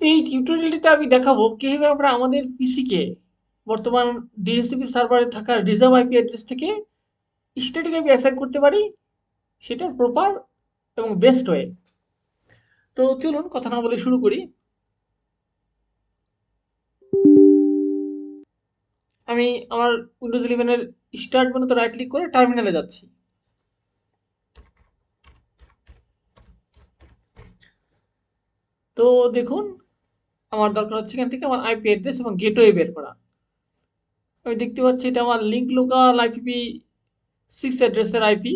এই টিউটোরিয়ালটিতে আমি দেখাবো কিভাবে আমরা আমাদের পিসিকে বর্তমান ডিএসসিপি সার্ভারে থাকা রিজার্ভ আইপি অ্যাড্রেস থেকে স্ট্যাটিক আইপি অ্যাসাইন করতে পারি, সেটার প্রপার এবং বেস্ট ওয়ে। তো চলুন কথা না বলে শুরু করি। আমি আমার উইন্ডোজ ইলেভেনের স্টার্ট মেনুতে রাইট ক্লিক করে টার্মিনালে যাচ্ছি। তো দেখুন, আমার দরকার হচ্ছে এখান থেকে আমার আইপি অ্যাড্রেস এবং গেটওয়ে বের করা। আমি দেখতে পাচ্ছি এটা আমার লিঙ্ক লোকাল আইপিপি 6 অ্যাড্রেসের আইপি,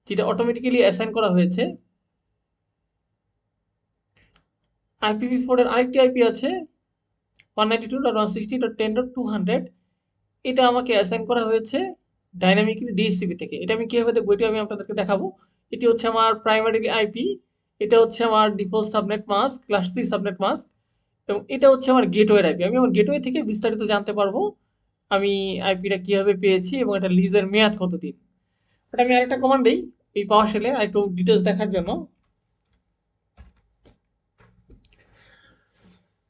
যেটা অটোমেটিক্যালি অ্যাসাইন করা হয়েছে। IPv4 এর আরেকটি আইপি আছে 192.168.10.200, এটা আমাকে অ্যাসাইন করা হয়েছে ডাইনামিকলি ডিএসসিপি থেকে। এটা আমি কিভাবে দেখবো, এটা আমি আপনাদেরকে দেখাবো। এটি হচ্ছে আমার প্রাইমারি আইপি, এটা হচ্ছে আমার default subnet mask, class 3 subnet mask, এবং এটা হচ্ছে আমার গেটওয়ে আইপি। আমি আমার গেটওয়ে থেকে বিস্তারিত জানতে পারবো আমি আইপিটা কিভাবে পেয়েছি এবং এটা লিজের মেয়াদ কতদিন। এটা আমি আরেকটা কমান্ড দিই এই পাওয়ার শেলে আরেকটু ডিটেলস দেখার জন্য।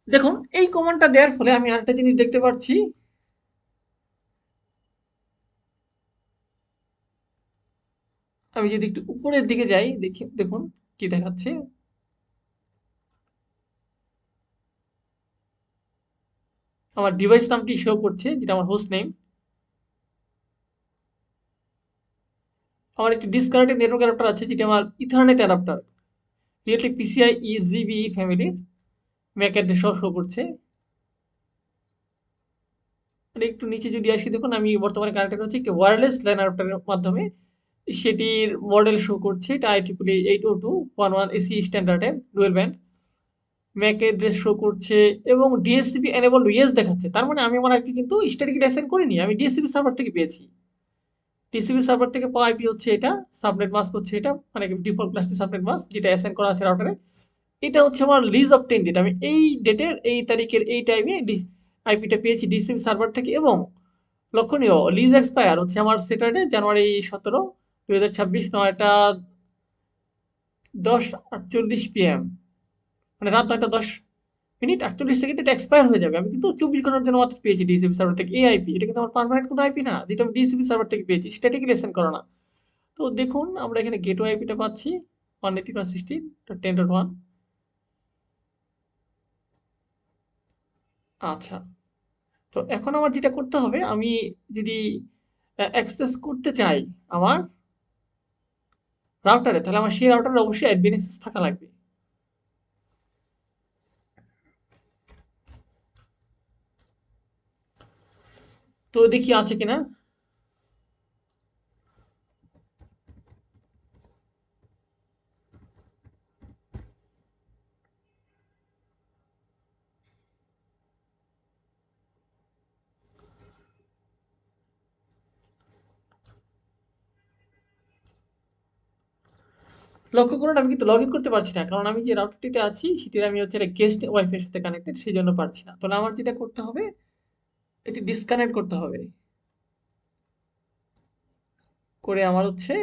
দেখুন, এই কমান্ডটা দেওয়ার ফলে আমি আরেকটা জিনিস দেখতে পাচ্ছি। আমি যদি একটু উপরের দিকে যাই, দেখি দেখুন কি দেখাচ্ছে। আমার ডিভাইস নামটি শো করছে, যেটা আমার হোস্ট নেম। আমার একটি ডিসকানেক্টেড নেটওয়ার্ক অ্যাডাপ্টার আছে, যেটা আমার ইথারনেট অ্যাডাপ্টার, রিয়েলটি পিসিআই ইজিবিই ফ্যামিলির ম্যাক অ্যাড্রেস সহ শো করছে। আর একটু নিচে যদি আসি, দেখুন আমি বর্তমানে কানেক্টেড হচ্ছে একটি ওয়্যারলেস ল্যান অ্যাডাপ্টারের মাধ্যমে। সেটির মডেল শো করছে, এটা IEEE 802.11ac স্ট্যান্ডার্ডের dual band. MAC address show করছে এবং ডিএসসিপি এনেবল ইয়েস দেখাচ্ছে। তার মানে আমি আমার আইপি কিন্তু স্ট্যাটিক অ্যাসাইন করিনি, আমি ডিএসসিপি সার্ভার থেকে পেয়েছি। টিসিপি সার্ভার থেকে পাওয়া আইপি হচ্ছে এটা, সাবনেট মাস্ক হচ্ছে এটা, মানে ডিফল্ট ক্লাসটি সাবনেট মাস্ক যেটা অ্যাসাইন করা আছে রাউটারে। এটা হচ্ছে আমার লিজ অফ 10 ডেট, আমি এই ডেটের এই তারিখের এই টাইমে আইপিটা পেয়েছি ডিসিপি সার্ভার থেকে। এবং লক্ষণীয়, লিজ এক্সপায়ার হচ্ছে আমার স্যাটারডে জানুয়ারি 17, 2026, 9:10:48 PM, মানে রাত 9:10 মিনিট 48 সেকেন্ড এটা এক্সপায়ার হয়ে যাবে। আমি কিন্তু 24 ঘন্টার জন্য মাত্র পেয়েছি ডিসিপি সার্ভার থেকে এই আইপি। এটা কিন্তু আমার পার্মানেন্ট কোনো আইপি না, যেটা আমি ডিসিপি সার্ভার থেকে পেয়েছি, সেটা থেকে লেসেন করা না। তো দেখুন আমরা এখানে গেটওয়ে আইপিটা পাচ্ছি 180.116.10.1। আচ্ছা, তো এখন আমার যেটা করতে হবে, আমি যদি অ্যাক্সেস করতে চাই আমার রাউটারে, তাহলে আমার সেই রাউটারে অবশ্যই অ্যাডমিন অ্যাক্সেস থাকা লাগবে। তো দেখি আছে কিনা। লক্ষ্য করুন আমি কিন্তু লগ ইন করতে পারছি না, কারণ আমি যে রাউটারটিতে আছি সেটির আমি হচ্ছে গেস্ট ওয়াইফাই এর সাথে কানেক্টেড, সেই জন্য পারছি না। তাহলে আমার যেটা করতে হবে, এটি ডিসকানেক্ট করতে হবে। করে আমার হচ্ছে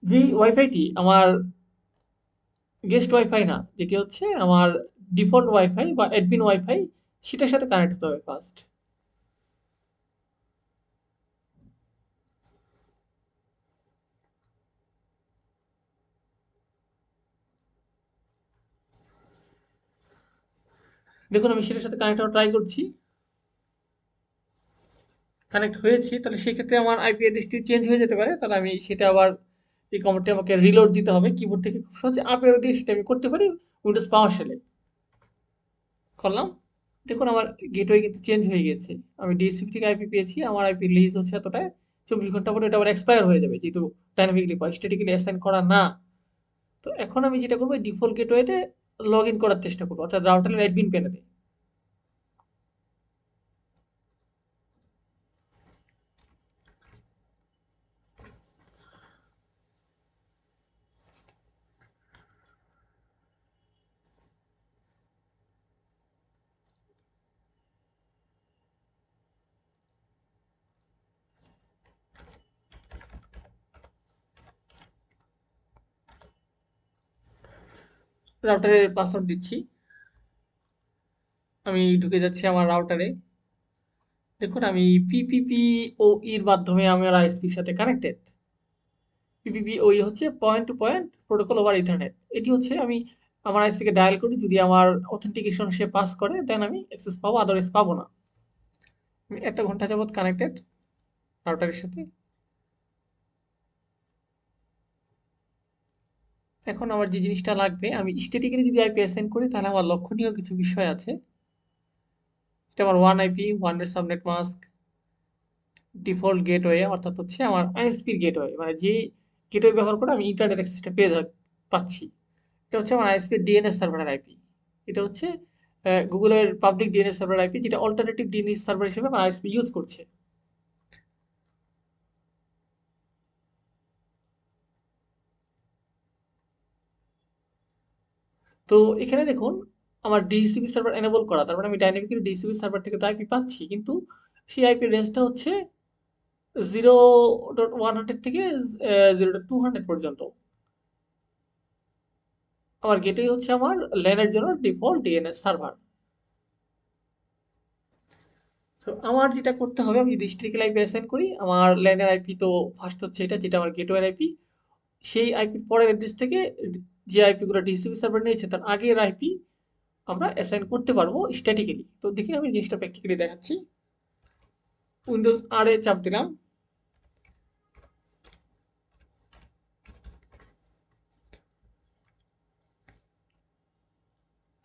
যে ওয়াইফাইটি আমার গেস্ট ওয়াইফাই না, যেটি হচ্ছে আমার ডিফল্ট ওয়াইফাই বা অ্যাডমিন ওয়াইফাই, সেটার সাথে কানেক্ট হতে হবে ফার্স্ট। দেখুন আমি সেটার সাথে কানেক্ট হওয়ার ট্রাই করছি, কানেক্ট হয়েছি। তাহলে সেক্ষেত্রে আমার আইপি অ্যাড্রেসটি চেঞ্জ হয়ে যেতে পারে, তাহলে আমি সেটা আবার এই কমান্ডটি আমাকে রিলোড দিতে হবে কিবোর্ড থেকে, খুব সহজে আপ এরো দিয়ে সেটা আমি করতে পারি উইন্ডোজ পাওয়ার শেলে। করলাম, দেখুন আমার গেটওয়ে কিন্তু চেঞ্জ হয়ে গেছে। আমি ডিএসসিপি থেকে আইপি পেয়েছি, আমার আইপি লিজ হচ্ছে এতটায়। 24 ঘন্টা পরে এটা আবার এক্সপায়ার হয়ে যাবে, যেহেতু ডাইনামিকলি বা স্ট্যাটিক্যালি অ্যাসাইন করা না। তো এখন আমি যেটা করবো, ডিফল্ট গেটওয়েতে লগ ইন করার চেষ্টা করবো, অর্থাৎ রাউটারের অ্যাডমিন প্যানেলে। রাউটারের পাসওয়ার্ড দিচ্ছি। আমি ঢুকে যাচ্ছি আমার রাউটারে। দেখুন আমি পিপিপিওইর মাধ্যমে আমার আইএসপির সাথে কানেক্টেড। পিপিপিওই হচ্ছে point to point protocol over ethernet. এটি হচ্ছে আমি আমার আইএসপিকে ডায়াল করি, যদি আমার অথেন্টিকেশন সে পাস করে দেন আমি অ্যাক্সেস পাবো, আদারওয়াইজ পাবো না। আমি 1 ঘন্টা যাবত কানেক্টেড রাউটারের সাথে। এখন আমার যে জিনিসটা লাগবে, আমি স্ট্যাটিক্যালি যদি আইপি অ্যাসাইন করি তাহলে আমার লক্ষণীয় কিছু বিষয় আছে। এটা আমার one IP, one subnet mask, default gateway অর্থাৎ হচ্ছে আমার আইএসপির গেটওয়ে, মানে যে গেটওয়ে ব্যবহার করে আমি ইন্টারনেট অ্যাক্সেসটা পাচ্ছি। এটা হচ্ছে আমার আইএসপির ডিএনএস সার্ভারের আইপি। এটা হচ্ছে গুগলের পাবলিক ডিএনএস সার্ভার আইপি, যেটা অল্টারনেটিভ ডিএনএস সার্ভার হিসেবে আমার আইএসপি ইউজ করছে। তো এখানে দেখুন আমার ডিসিপি সার্ভার এনেবল করা, তার মানে আমি ডাইনামিক্যালি ডিসিপি সার্ভার থেকে তো আইপি পাচ্ছি, কিন্তু সেই আইপির রেঞ্জটা হচ্ছে 0.100 থেকে 0.200 পর্যন্ত। আমার গেটওয়ে হচ্ছে আমার ল্যানের জন্য ডিফল্ট ডিএনএস সার্ভার। তো আমার যেটা করতে হবে, আমি যদি স্ট্রিকেল আইপি অ্যাসাইন করি, আমার ল্যানের আইপি তো ফার্স্ট হচ্ছে এটা, যেটা আমার গেটওয়ের আইপি। সেই আইপির পরের অ্যাড্রেস থেকে যে আইপিগুলো ডিসিপি সার্ভার নিয়েছে তার আগের আইপি আমরা অ্যাসাইন করতে পারবো স্ট্যাটিক্যালি। তো দেখি আমি জিনিসটা প্র্যাকটিক্যালি দেখাচ্ছি। উইন্ডোজ আর এ চাপ দিলাম।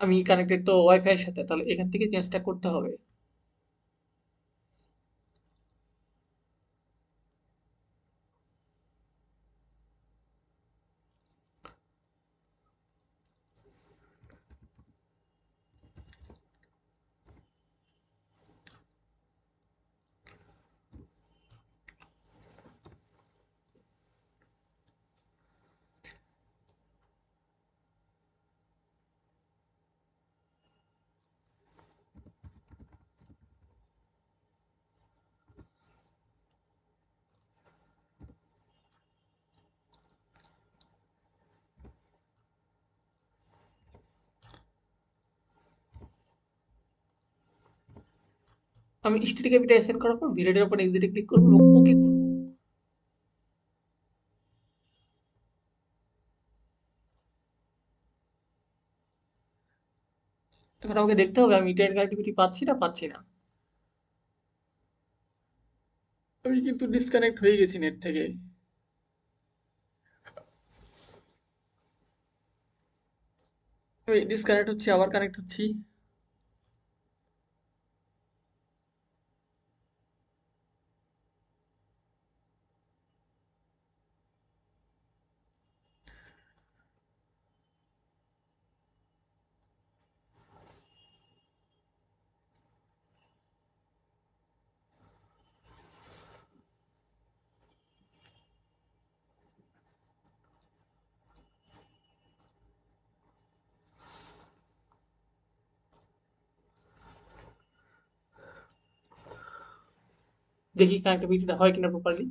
আমি কানেক্টেড তো ওয়াইফাই এর সাথে, তাহলে এখান থেকে চেঞ্জটা করতে হবে। আমি স্ট্যাটিক আইপিটা অ্যাসাইন করার পর ভিলেটের উপর এক্সিটে ক্লিক করবো এবং ওকে করবো। এখন আমাকে দেখতে হবে আমি ইন্টারনেট কানেক্টিভিটি পাচ্ছি না পাচ্ছি না। আমি কিন্তু ডিসকানেক্ট হয়ে গেছি নেট থেকে। আমি ডিসকানেক্ট হচ্ছি, আবার কানেক্ট হচ্ছি। দেখি কানেক্টিভিটিটা হয় কিনা প্রপারলি।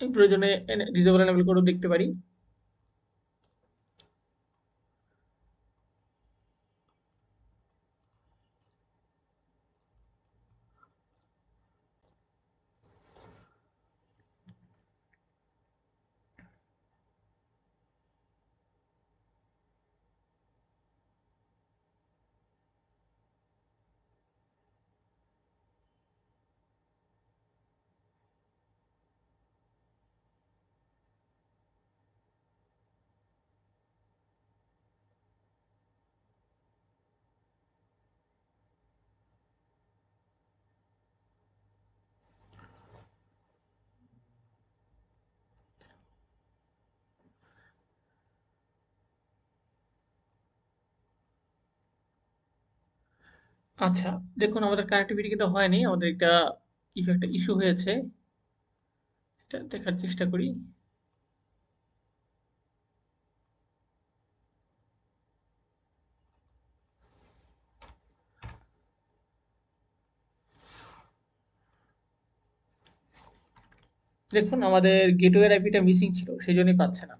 প্রয়োজনে ডিসেবল এনেবল করেও দেখতে পারি। আচ্ছা, দেখুন আমাদের কানেক্টিভিটি কিন্তু হয়নি, আমাদের একটা ইস্যু হয়েছে। এটা দেখার চেষ্টা করি। দেখুন আমাদের গেটওয়ের আইপিটা মিসিং ছিল, সেই জন্যই পাচ্ছে না।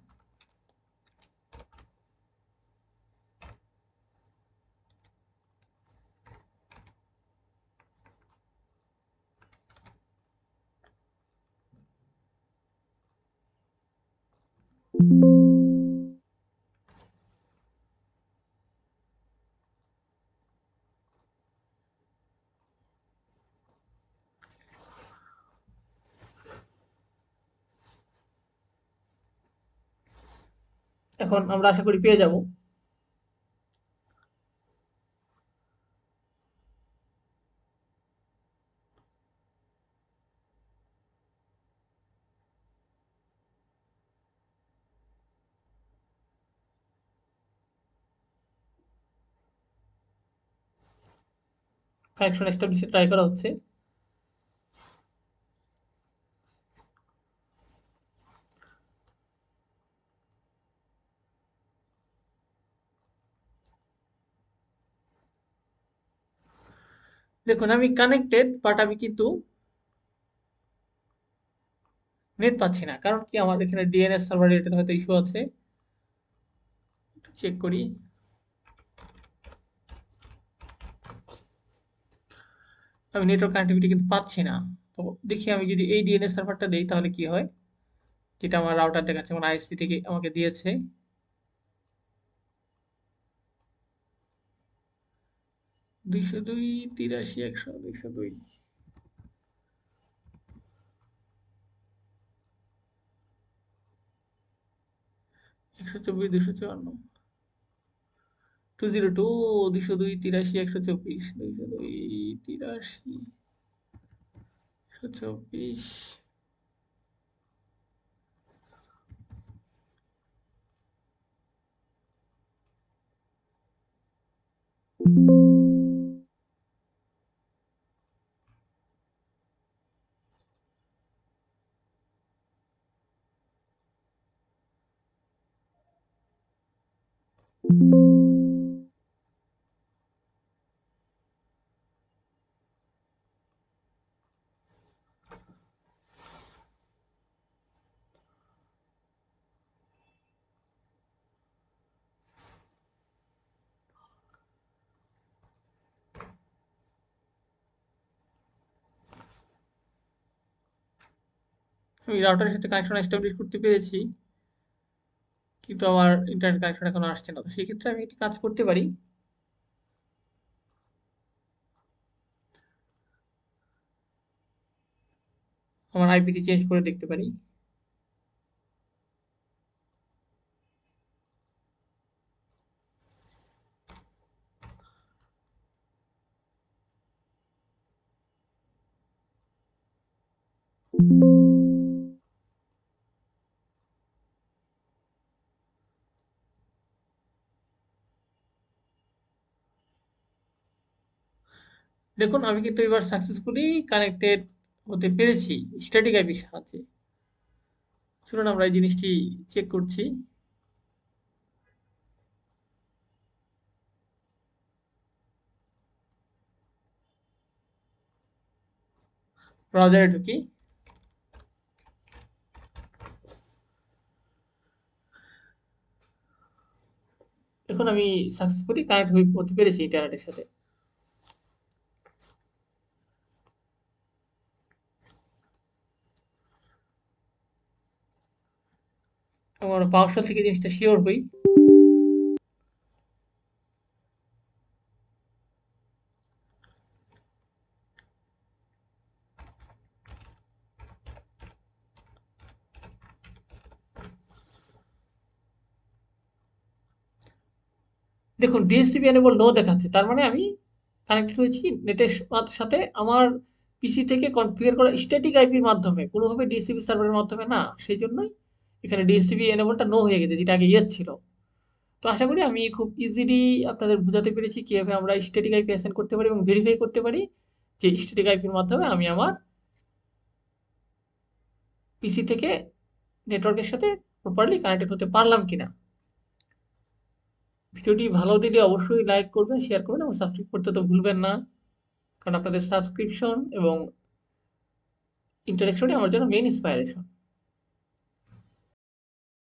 এখন আমরা আশা করি পেয়ে যাব। কানেকশন এস্টাবলিশে ট্রাই করা হচ্ছে। দেখুন আমি কানেক্টেড, বাট আমি কিন্তু নেট পাচ্ছি না। কারণ কি, আমার এখানে ডিএনএস সার্ভার রেটের হয়তো ইস্যু আছে। চেক করি। আমি নেটওয়ার্ক কানেক্টিভিটি কিন্তু পাচ্ছি না। তো দেখি আমি যদি এই ডিএনএস সার্ভারটা দেই তাহলে কি হয়, যেটা আমার রাউটার দেখাচ্ছে, আমার আইএসপি থেকে আমাকে দিয়েছে। 202.83.100 202 124 254 202 202.83.124 202.83.124। আমি রাউটারের সাথে কানেকশন এস্টাবলিশ করতে পেরেছি, কিন্তু আমার ইন্টারনেট কানেকশন এখনো আসছে না। তো সেই ক্ষেত্রে আমি একটি কাজ করতে পারি, আমার আইপিটি চেঞ্জ করে দেখতে পারি। দেখুন আমি কিন্তু এবার সাকসেসফুলি কানেক্টেড হতে পেরেছি স্ট্যাটিক আইপির সাহায্যে। চলুন আমরা এই জিনিসটি চেক করছি। ব্রাউজারে ঢুকি। এখন আমি সাকসেসফুলি কানেক্ট হতে পেরেছি ইন্টারনেটের সাথে। আমার পাওয়ারশেল থেকে জিনিসটা শিওর হই। দেখুন ডিএসসিপি এনেবল নো দেখাচ্ছে, তার মানে আমি কানেক্টেড হয়েছি নেটের সাথে আমার পিসি থেকে কনফিগার করা স্ট্যাটিক আইপির মাধ্যমে, কোনোভাবে ডিএসসিপি সার্ভারের মাধ্যমে না। সেই জন্যই এখানে ডিএসসিপি এনেবলটা নো হয়ে গেছে, যেটা আগে ইয়েস ছিল। তো আশা করি আমি খুব ইজিলি আপনাদের বোঝাতে পেরেছি কিভাবে আমরা স্ট্যাটিক আইপি অ্যাসাইন করতে পারি এবং ভেরিফাই করতে পারি যে স্ট্যাটিক আইপির মাধ্যমে আমি আমার পিসি থেকে নেটওয়ার্কের সাথে প্রপারলি কানেক্টেড হতে পারলাম কিনা। ভিডিওটি ভালো দিলে অবশ্যই লাইক করবেন, শেয়ার করবেন এবং সাবস্ক্রাইব করতে তো ভুলবেন না, কারণ আপনাদের সাবস্ক্রিপশন এবং ইন্টারেকশনই আমার জন্য মেইন ইন্সপাইরেশন।